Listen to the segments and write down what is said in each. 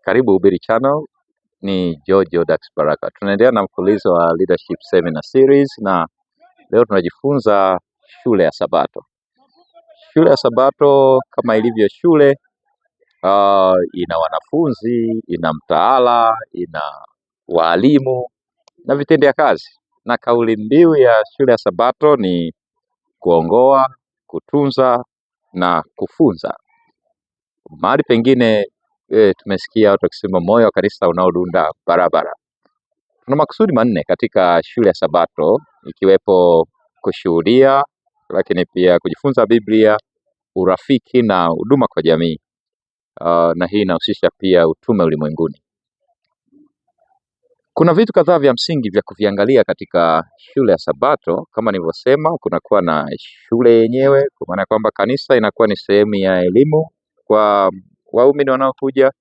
Karibu Hubiri Channel, ni George Dax Baraka. Tunaendelea na mfululizo wa Leadership Seminar Series na leo tunajifunza shule ya Sabato. Shule ya Sabato kama ilivyo shule ina wanafunzi, ina mtaala, ina walimu na vitendea kazi. Na kauli mbiu ya shule ya Sabato ni kuongoa, kutunza na kufunza. Mahali pengine tumesikia watu wakisema moyo wa kanisa unaodunda barabara. Tuna makusudi manne katika shule ya Sabato, ikiwepo kushuhudia, lakini pia kujifunza Biblia, urafiki na huduma kwa jamii. Na hii inahusisha pia utume ulimwenguni. Kuna vitu kadhaa vya msingi vya kuviangalia katika shule ya Sabato. Kama nilivyosema, kunakuwa na shule yenyewe, kwa maana kwamba kanisa inakuwa ni sehemu ya elimu kwa waumini wanaokuja,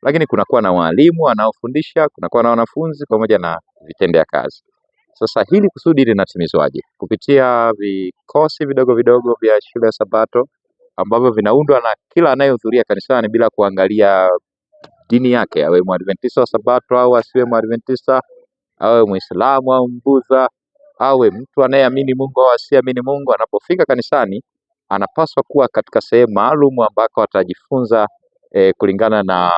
lakini kunakuwa na walimu wanaofundisha, kunakuwa na wanafunzi pamoja na vitendea kazi. Sasa hili kusudi linatimizwaje? Kupitia vikosi vidogo vidogo vya shule ya Sabato ambavyo vinaundwa na kila anayehudhuria kanisani bila kuangalia dini yake, awe Mwadventista wa Sabato au asiwe Mwadventista, awe Muislamu au Mbudha, awe mtu anayeamini Mungu au asiamini Mungu. Anapofika kanisani anapaswa kuwa katika sehemu maalum ambako atajifunza kulingana na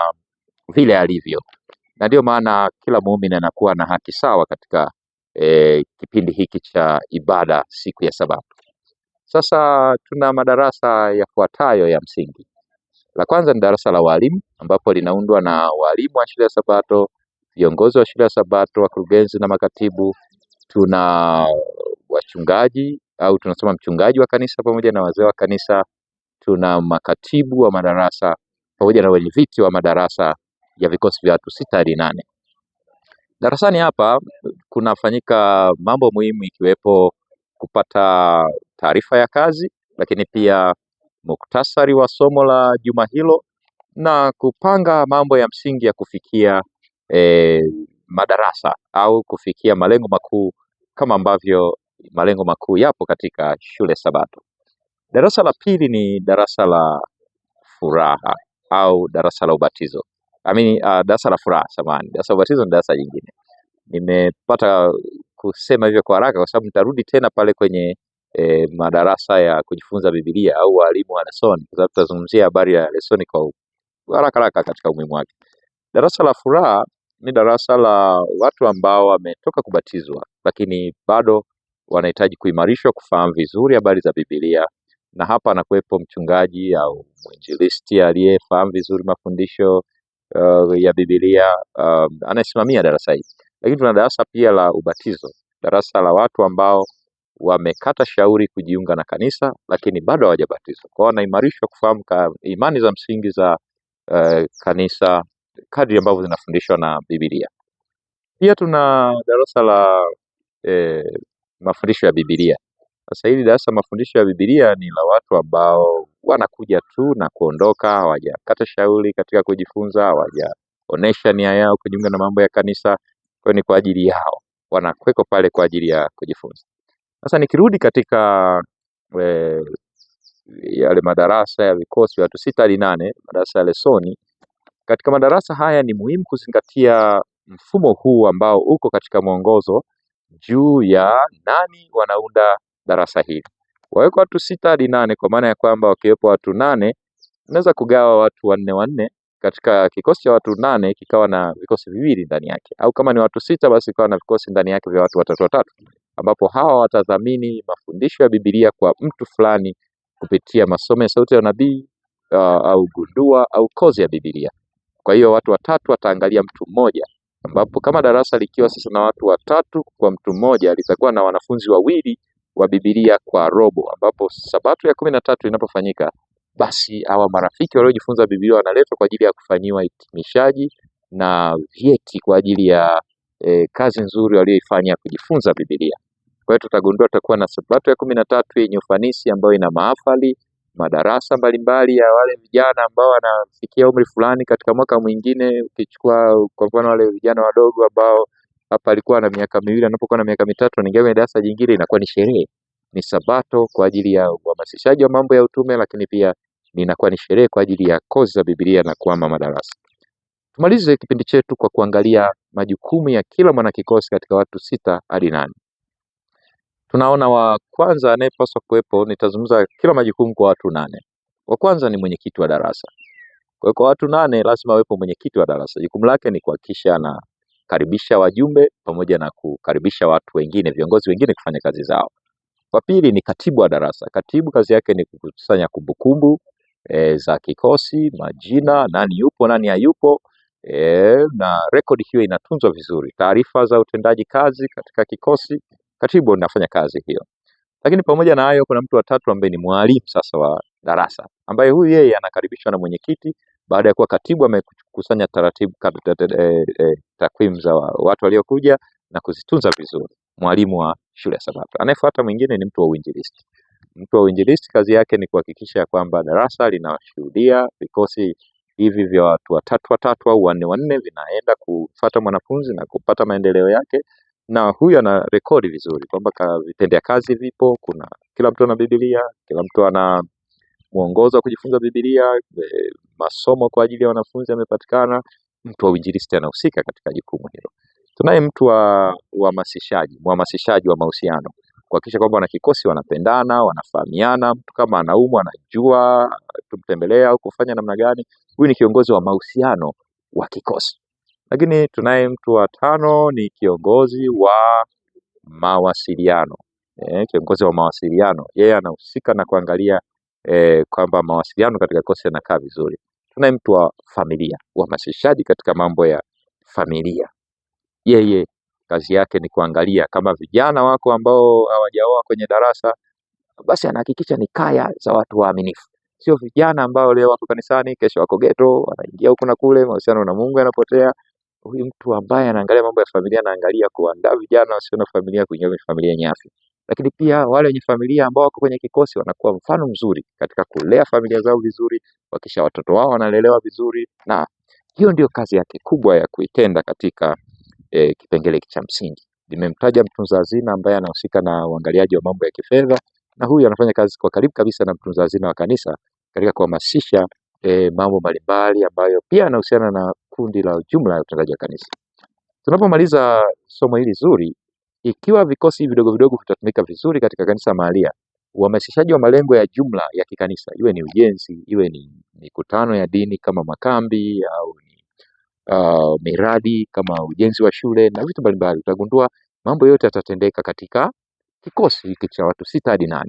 vile alivyo, na ndio maana kila muumini anakuwa na haki sawa katika kipindi hiki cha ibada siku ya Sabato. Sasa tuna madarasa yafuatayo ya msingi. La kwanza ni darasa la walimu, ambapo linaundwa na walimu wa shule ya Sabato, viongozi wa shule ya Sabato, wakurugenzi na makatibu. Tuna wachungaji au tunasema mchungaji wa kanisa pamoja na wazee wa kanisa. Tuna makatibu wa madarasa pamoja na wenyeviti wa madarasa ya vikosi vya watu 6 hadi 8. Darasani hapa kunafanyika mambo muhimu, ikiwepo kupata taarifa ya kazi, lakini pia muktasari wa somo la juma hilo na kupanga mambo ya msingi ya kufikia madarasa au kufikia malengo makuu, kama ambavyo malengo makuu yapo katika shule Sabato. Darasa la pili ni darasa la furaha au darasa la ubatizo. Darasa la furaha, samahani. Darasa la ubatizo ni darasa jingine. Nimepata kusema hivyo kwa haraka kwa sababu nitarudi tena pale kwenye madarasa ya kujifunza Biblia au walimu wa lesoni, kwa sababu tutazungumzia habari ya lesoni kwa haraka katika umuhimu wake. Darasa la furaha ni darasa la watu ambao wametoka kubatizwa, lakini bado wanahitaji kuimarishwa kufahamu vizuri habari za Biblia, na hapa anakuwepo mchungaji au mwinjilisti aliyefahamu vizuri mafundisho ya Biblia anayesimamia darasa hili. Lakini tuna darasa pia la ubatizo, darasa la watu ambao wamekata shauri kujiunga na kanisa lakini bado hawajabatizwa. Kwa hiyo wanaimarishwa kufahamu imani za msingi za kanisa kadri ambavyo zinafundishwa na Biblia. Pia tuna darasa la mafundisho ya Biblia. Sasa hili darasa mafundisho ya Biblia ni la watu ambao wanakuja tu na kuondoka, hawajakata shauri katika kujifunza, hawajaonesha nia yao kujiunga na mambo ya kanisa. Kwa ni kwa ajili yao, wanakweko pale kwa ajili ya kujifunza. Sasa nikirudi katika yale madarasa ya vikosi watu 6 hadi 8, madarasa ya lesoni. Katika madarasa haya ni muhimu kuzingatia mfumo huu ambao uko katika mwongozo juu ya nani wanaunda darasa hili. Waweko watu 6 hadi 8, kwa maana ya kwamba wakiwepo watu 8 unaweza kugawa watu 4 katika kikosi cha watu 8 kikawa na vikosi viwili ndani yake, au kama ni watu 6 basi ikawa na vikosi ndani yake vya watu 3, ambapo hawa watadhamini mafundisho ya Biblia kwa mtu fulani kupitia masomo ya sauti ya nabii au gundua au kozi ya Biblia. Kwa hiyo watu 3 wataangalia mtu mmoja, ambapo kama darasa likiwa sasa na watu 3 kwa mtu mmoja, litakuwa na wanafunzi 2 wa Biblia kwa robo, ambapo Sabato ya 13 inapofanyika, basi hawa marafiki waliojifunza Biblia wanaletwa kwa ajili ya kufanyiwa hitimishaji na vyeti kwa ajili ya kazi nzuri walioifanya kujifunza Biblia. Kwa hiyo tutagundua tutakuwa na Sabato ya 13 yenye ufanisi, ambayo ina mahafali, madarasa mbalimbali ya wale vijana ambao wanafikia umri fulani katika mwaka mwingine. Ukichukua kwa mfano wale vijana wadogo ambao hapa alikuwa na miaka 2, anapokuwa na miaka 3 anaingia kwenye darasa jingine, inakuwa ni sherehe. Ni Sabato kwa ajili ya uhamasishaji wa mambo ya utume, lakini pia inakuwa ni sherehe kwa ajili ya kozi za Biblia na kuama madarasa. Tumalize kipindi chetu kwa kuangalia majukumu ya kila mwanakikosi katika watu 6 hadi 8. Tunaona wa kwanza anayepaswa kuwepo, nitazungumza kila majukumu kwa watu 8. Wa kwanza ni mwenyekiti wa darasa. Kwa watu 8 lazima awepo mwenyekiti wa darasa. Jukumu lake ni kuhakikisha anakaribisha wajumbe pamoja na kukaribisha watu wengine, viongozi wengine kufanya kazi zao. Wa pili ni katibu wa darasa. Katibu kazi yake ni kukusanya kumbukumbu za kikosi, majina, nani yupo, nani hayupo, na rekodi hiyo inatunzwa vizuri. Taarifa za utendaji kazi katika kikosi, katibu anafanya kazi hiyo. Lakini pamoja na hayo kuna mtu wa tatu ambaye ni mwalimu sasa wa darasa, ambaye huyu yeye anakaribishwa na mwenyekiti baada ya kuwa katibu amekusanya takwimu za watu waliokuja na kuzitunza vizuri. Mwalimu wa shule ya Sabato. Anayefuata mwingine ni mtu wa uinjilisti. Mtu wa uinjilisti kazi yake ni kuhakikisha kwamba darasa linashuhudia vikosi hivi vya watu watatu au wanne vinaenda kufuata mwanafunzi na kupata maendeleo yake, na huyu ana rekodi vizuri kwamba vitendea kazi vipo, kuna kila mtu ana Biblia, kila mtu ana mwongozo wa kujifunza Biblia, masomo kwa ajili ya wanafunzi yamepatikana. Mtu wa uinjilisti anahusika katika jukumu hilo. Tunaye mtu wa mhamasishaji wa mahusiano, kuhakikisha kwamba wanakikosi wanapendana, wanafahamiana, mtu kama anaumwa anajua tumtembelea au kufanya namna gani. Huyu ni kiongozi wa mahusiano wa kikosi. Lakini tunaye mtu wa 5 ni kiongozi wa mawasiliano. Kiongozi wa mawasiliano, yeye anahusika na kuangalia kwamba mawasiliano katika kikosi yanakaa vizuri. Tunaye mtu wa familia, uhamasishaji katika mambo ya familia. Yeye kazi yake ni kuangalia kama vijana wako ambao hawajaoa kwenye darasa, basi anahakikisha ni kaya za watu waaminifu. Sio vijana ambao leo wako kanisani, kesho wako ghetto, wanaingia huku na kule, mahusiano na Mungu yanapotea. Huyu mtu ambaye anaangalia mambo ya familia, anaangalia kuandaa vijana wasio na familia kuingia kwenye familia yenye afya. Lakini pia wale wenye familia ambao wako kwenye kikosi wanakuwa mfano mzuri katika kulea familia zao vizuri, kuhakikisha watoto wao wanalelewa vizuri, na hiyo ndio kazi yake kubwa ya kuitenda katika kipengele cha msingi. Nimemtaja mtunza hazina ambaye anahusika na uangaliaji wa mambo ya kifedha, na huyu anafanya kazi kwa karibu kabisa na mtunza hazina wa kanisa katika kuhamasisha mambo mbalimbali ambayo pia yanahusiana na kundi la jumla ya utendaji wa kanisa. Tunapomaliza somo hili zuri, ikiwa vikosi vidogo vidogo vitatumika vizuri katika kanisa mahalia, uhamasishaji wa malengo ya jumla ya kikanisa, iwe ni ujenzi, iwe ni mikutano ya dini kama makambi au miradi kama ujenzi wa shule na vitu mbalimbali, utagundua mambo yote yatatendeka katika kikosi hiki cha watu 6 hadi 8.